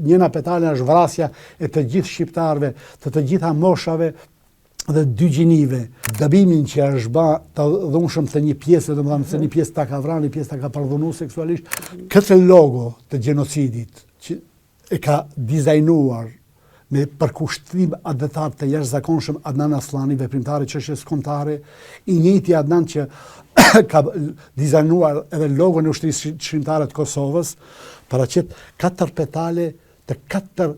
njëna petale është vrasja e të gjithë shqiptarëve, të gjitha moshave dhe dy gjinive. Gabimin që është bë të dhunshëm të një pjesë, domethënë se një pjesë ta ka vrarë, një pjesë ta ka përdhunuar seksualisht, këtë logo të gjenocidit që e ka dizajnuar me përkushtim adhetar të jashtëzakonshëm Adnan Aslani, veprimtari çështjes kombëtare, i njëjti Adnan që ka dizajnuar edhe logon e ushtrisë shqiptare të Kosovës, paraqet 4 petale të 4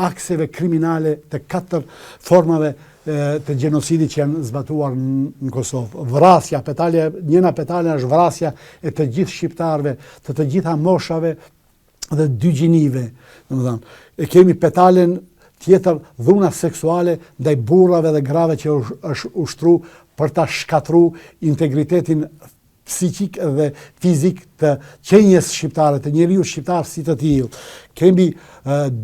akseve kriminale, të 4 formave të gjenocidit që janë zbatuar në Kosovë. Vrasja, njëna petale është vrasja e të gjithë shqiptarëve, të gjitha moshave dhe dy gjinive. E kemi petalen tjetër, dhuna seksuale ndaj burrave dhe grave që është ushtru për ta shkatru integritetin psikik dhe fizik të qenjes shqiptare, të njeriu shqiptar si të tillë. Kemi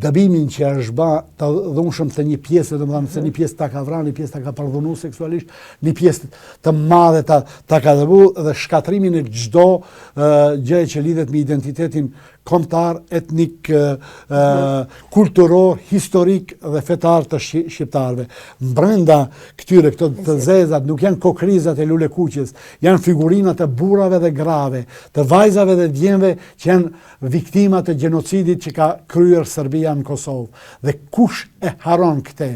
dëbimin që është bë të dhunshëm të një pjesë, domethënë se një pjesë ta ka vrarë, një pjesë ta ka përdhunuar seksualisht, një pjesë të madhe ta ka dëbuar dhe shkatrimin e çdo gjë që lidhet me identitetin kombëtar, etnik, kulturor, historik dhe fetar të shqiptarëve. Brenda këtyre këto të zezat nuk janë kokrizat e lulekuqes, janë figurinat e burrave dhe grave, të vajzave dhe djemve që janë viktima të gjenocidit që ka kryer Serbia në Kosovë. Dhe kush e haron këtë,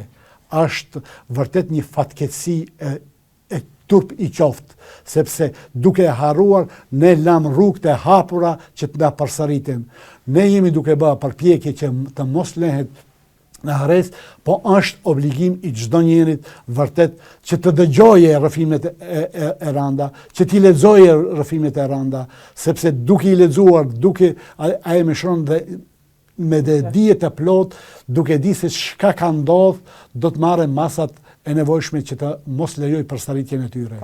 është vërtet një fatkeqësi e turp i qoftë, sepse duke e harruar ne lam rrugët e hapura që të na përsëriten. Ne jemi duke bërë përpjekje që të mos lehet në harres, po është obligim i çdo njerit vërtet që të dëgjoje rrëfimet e randa, që t'i lexoje rrëfimet e randa, sepse duke i lexuar, duke ai më shron dhe me dije të plot, duke di se çka ka ndodhur, do të marrë masat e nevojshme që të mos lejoj përsëritjen e tyre.